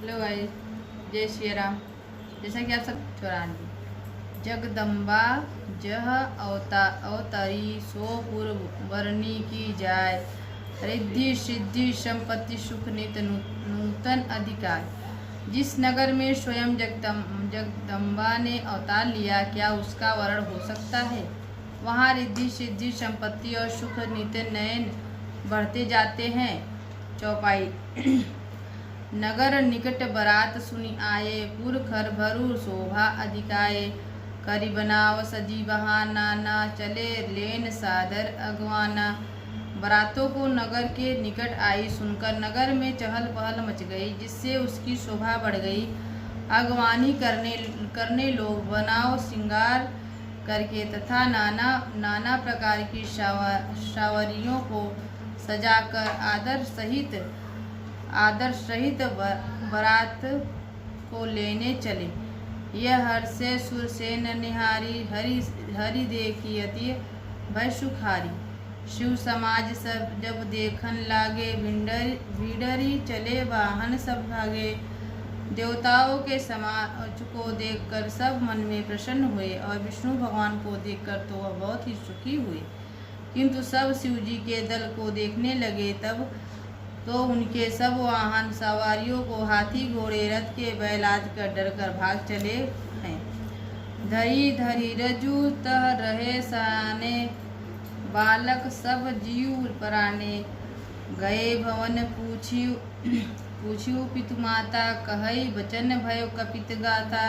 Hello guys, जय श्री राम। जैसा कि आप सब चौरानवे जगदम्बा जह अवतरी सो पूर्व वर्णी की जाय, रिद्धि सिद्धि संपत्ति सुख नित नूतन अधिकार। जिस नगर में स्वयं जगदम्बा ने अवतार लिया, क्या उसका वर्ण हो सकता है। वहाँ रिद्धि सिद्धि संपत्ति और सुख नित्य नयन बढ़ते जाते हैं। चौपाई। नगर निकट बरात सुनी आए, पुर खर भरु शोभा अधिकाए। करी बनाव सजी बहाना, ना चले लेन सादर अगवाना। बरातों को नगर के निकट आई सुनकर नगर में चहल पहल मच गई, जिससे उसकी शोभा बढ़ गई। अगवानी करने लोग बनाव श्रृंगार करके तथा नाना प्रकार की शावरियों को सजाकर आदर सहित बरात को लेने चले। यह हर से सुर से निहारी, हरि देखी अति भय सुखारी। शिव समाज सब जब देखन लागे, भीडरी चले वाहन सब भागे। देवताओं के समाज को देखकर सब मन में प्रसन्न हुए, और विष्णु भगवान को देखकर तो वह बहुत ही सुखी हुए। किंतु सब शिव जी के दल को देखने लगे, तब तो उनके सब वाहन सवारियों को हाथी घोड़े रथ के बैल आदि कर डर कर भाग चले हैं। धरी धरी रजू तह रहे सयाने, बालक सब जीव पराने। गए भवन पूछियो पितु माता, कहई बचन भयो कपित गाथा।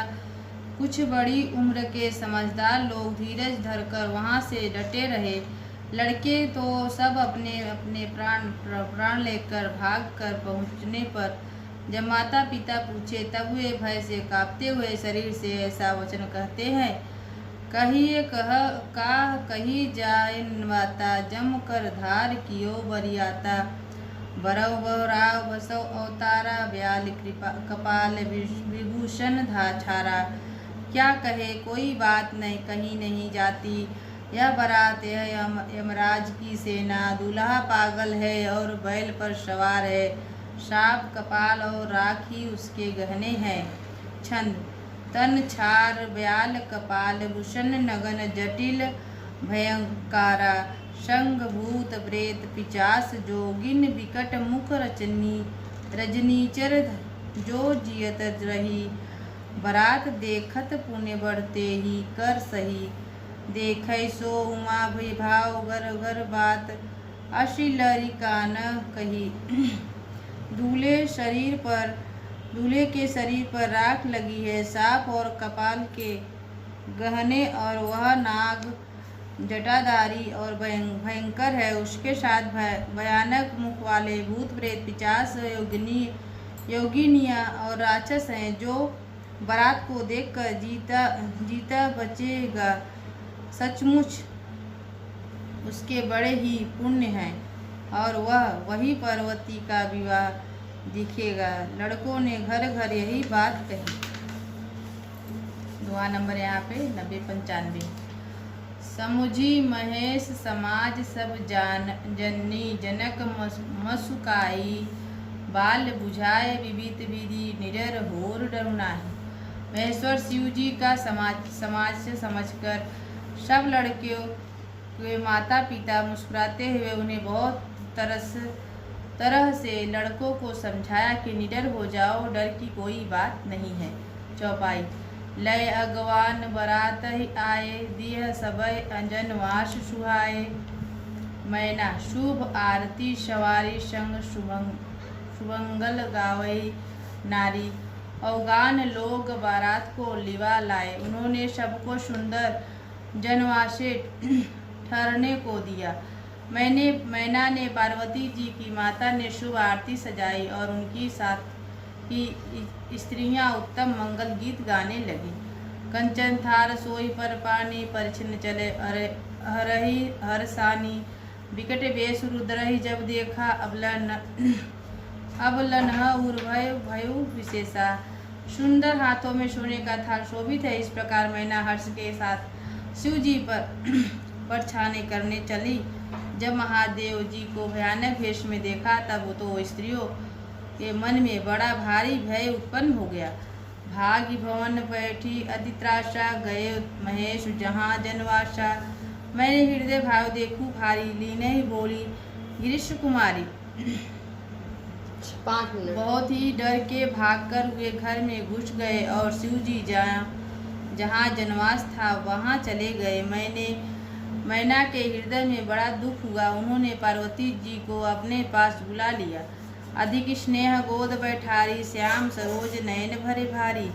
कुछ बड़ी उम्र के समझदार लोग धीरज धरकर वहाँ से डटे रहे। लड़के तो सब अपने अपने प्राण लेकर भाग कर पहुँचने पर जब माता पिता पूछे, तब वे भय से कांपते हुए शरीर से ऐसा वचन कहते हैं। कहिए कही जाए माता, जम कर धार कियो बरियाता। बरव बहराव बसव अवतारा, ब्याल कपाल विभूषण छारा। क्या कहे कोई बात नहीं कही नहीं जाती। यह बारात है यमराज की सेना, दूल्हा पागल है और बैल पर सवार है। सांप कपाल और राखी उसके गहने हैं। छंद। तन छार ब्याल कपाल भूषण, नगन जटिल भयंकारा। संग भूत प्रेत पिचास जोगिन, विकट मुख रजनीचर जो जियत रही। बारात देखत पुण्य बढ़ते ही कर सही। देखै सो उमा भाव गर गर बात, अशिलरी कान कही। दूल्हे के शरीर पर राख लगी है, सांप और कपाल के गहने, और वह नाग जटाधारी और भयंकर है। उसके साथ भयानक मुख वाले भूत प्रेत पिशाच योगिनियाँ और राक्षस हैं, जो बारात को देखकर जीता बचेगा। सचमुच उसके बड़े ही पुण्य हैं, और वही पार्वती का विवाह दिखेगा। लड़कों ने घर घर यही बात कही। दुआ नंबर यहाँ पे 9095। समुझी महेश समाज सब जननी, जनक मसुकाई। बाल बुझाए विविध विधि, निडर होर डरु नाहि। महेश्वर शिव जी का समाज से समझकर सब लड़कियों के माता पिता मुस्कुराते हुए उन्हें बहुत तरह से लड़कों को समझाया कि निडर हो जाओ, डर की कोई बात नहीं है। चौपाई। लय अगवान बरात ही आए, दिह सबय अंजनवास सुहाए। मैना। शुभ आरती सवारी संग सुमंगल गावई नारी। अवगान लोग बारात को लिवा लाए, उन्होंने सबको सुंदर जनवासे ठहरने को दिया। मैना ने पार्वती जी की माता ने शुभ आरती सजाई, और उनकी साथ की स्त्रियां उत्तम मंगल गीत गाने लगी। कंचन थार सोई पर पानी, परिछन चले हरही हरसानी। विकट वेश रुद्रहि जब देखा, अब लन्हा उर्भय भयु विशेषा। सुंदर हाथों में सोने का थाल शोभित है। इस प्रकार मैना हर्ष के साथ शिव जी पर छाने करने चली। जब महादेव जी को भयानक वेश में देखा, तब तो स्त्रियों के मन में बड़ा भारी भय उत्पन्न हो गया। भाग्य भवन बैठी अति त्रासा, गए महेश जहाँ जनवासा। मैंने हृदय भाव देखूं भारी, लीने बोली गिरीश कुमारी। 5 मिनट। बहुत ही डर के भागकर वे घर में घुस गए और शिव जी जहाँ जनवास था वहाँ चले गए। मैना के हृदय में बड़ा दुख हुआ। उन्होंने पार्वती जी को अपने पास बुला लिया। अधिक स्नेह गोद बैठारी, श्याम सरोज नयन भरे भारी।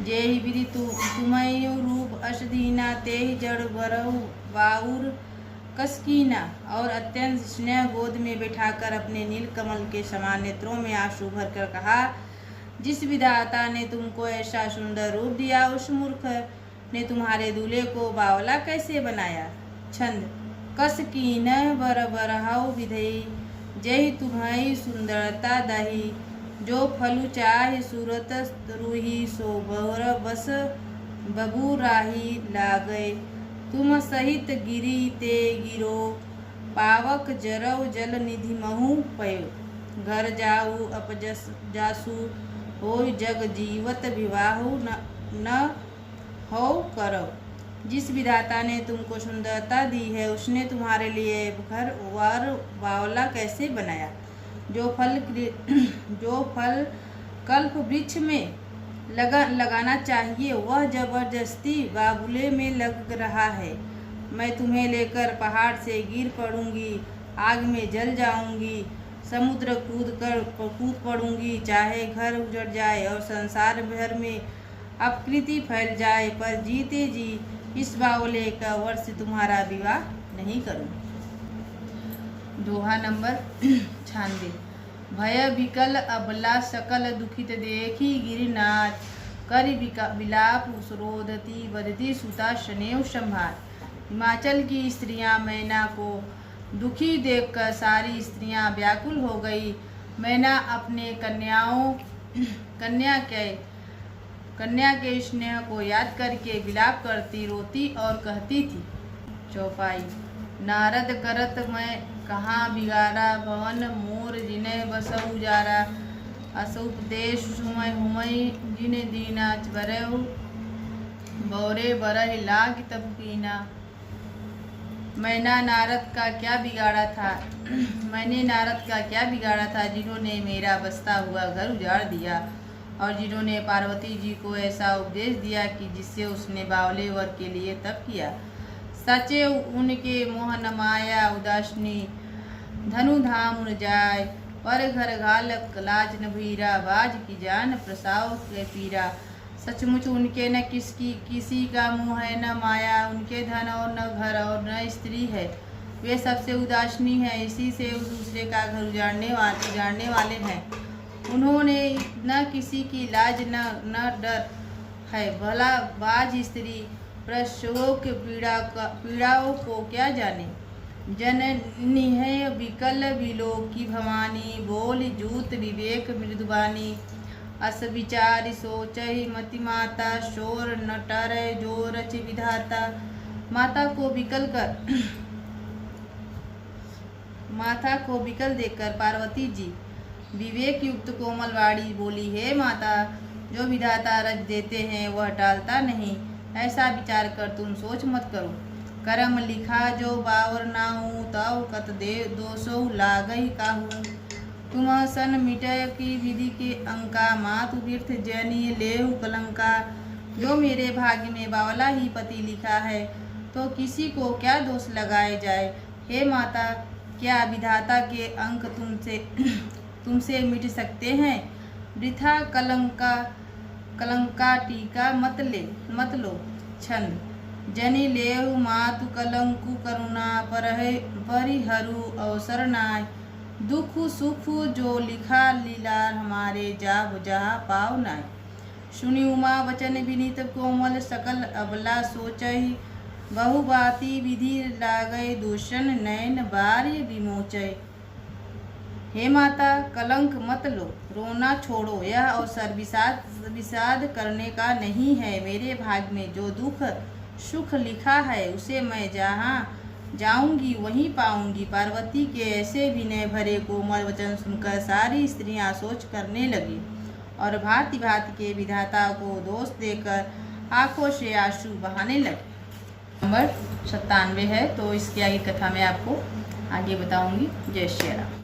जेहि विधि तुम्हें रूप अस दीना, तेहि जड़ बरहु बाउर कसकीना। और अत्यंत स्नेह गोद में बैठाकर अपने नील कमल के समान नेत्रों में आंसू भरकर कहा, जिस विधाता ने तुमको ऐसा सुंदर रूप दिया, उस मूर्ख ने तुम्हारे दूल्हे को बावला कैसे बनाया। छंद। कसकीन बर बरहु विधि, जय तुम्हारी सुंदरता दही। जो फलु चाहे सूरत रूही, सो बर बस बबू राही लागय। तुम सहित गिरी ते गिरो, पावक जरव जल निधि महु पयो। घर जाऊ अपजस जासु, होय जग जीवत विवाहु न हो करो। जिस विधाता ने तुमको सुंदरता दी है, उसने तुम्हारे लिए घर वर बावला कैसे बनाया। जो फल कल्प वृक्ष में लगाना चाहिए, वह जबरदस्ती बाबुले में लग रहा है। मैं तुम्हें लेकर पहाड़ से गिर पड़ूंगी, आग में जल जाऊंगी, समुद्र कूद पड़ूंगी, चाहे घर उजड़ जाए और संसार भर में अपकृति फैल जाए, पर जीते जी इस बावले का वर्ष तुम्हारा विवाह नहीं करूं। दोहा नंबर 96। भय विकल अबला सकल दुखित, देखी गिरिनाथ करि विलाप रोदती, बदती सुता शनेव संभार। हिमाचल की स्त्रियां मैना को दुखी देखकर सारी स्त्रियां व्याकुल हो गई। मैना अपने कन्या के स्नेह को याद करके विलाप करती, रोती और कहती थी। चौपाई। नारद करत मैं कहाँ बिगाड़ा, भवन मोर जिने बसऊ जारा। असुपदेश सुमय हुमई, जिने दीना बरहु, बौरे बरह लाग तब कीना। मैंने नारद का क्या बिगाड़ा था, जिन्होंने मेरा बसता हुआ घर उजाड़ दिया, और जिन्होंने पार्वती जी को ऐसा उपदेश दिया कि जिससे उसने बावले वर के लिए तप किया। सचे उनके मोह न माया उदासनी, धनु धाम उन जाय, पर घर घालक लाज न भीरा, बाज की जान प्रसाव के पीरा। सचमुच उनके न किसी का मुँह है, न माया, उनके धन और न घर और न स्त्री है। वे सबसे उदासनी है, इसी से दूसरे का घर उजाड़ने वाले हैं। उन्होंने न किसी की लाज न डर है, भला बाज स्त्री प्रसवों के पीड़ाओं को क्या जाने। जननी है विकल बिलो की भवानी, बोल जूत विवेक मृदुबानी। अस विचारि सोचहि मति माता, शोर न टरै जो रच विधाता। माता को विकल देखकर पार्वती जी विवेक युक्त कोमल वाणी बोली, हे माता, जो विधाता रच देते हैं वह टालता नहीं, ऐसा विचार कर तुम सोच मत करो। करम लिखा जो बावर नाहू, तव कत दे दोषो लागई काहू। तुम सन मिटय की विधि के अंका, मातु तीर्थ जैनी लेहु कलंका। जो मेरे भाग्य में बावला ही पति लिखा है, तो किसी को क्या दोष लगाए जाए। हे माता, क्या विधाता के अंक तुमसे मिट सकते हैं। वृथा कलंका टीका मत लो। छंद। जनि लेहु मातु कलंकु करुणा, परिहरु अवसर नाय। दुख सुख जो लिखा लीलार, हमारे जाब जहा पाव नाय। सुनी उमा वचन विनीत कोमल, सकल अबला सोचहि। बहुबाती विधि लागय, दूषण नयन बार्य विमोचय। हे माता, कलंक मत लो, रोना छोड़ो। यह अवसर विषाद करने का नहीं है। मेरे भाग्य में जो दुख सुख लिखा है, उसे मैं जहाँ जाऊंगी वहीं पाऊंगी। पार्वती के ऐसे विनय भरे कोमल वचन सुनकर सारी स्त्रियां सोच करने लगी और भांति भांति के विधाता को दोष देकर आंखों से आंसू बहाने लगे। नंबर 97 है, तो इसकी आगे कथा मैं आपको आगे बताऊंगी। जय श्री राम।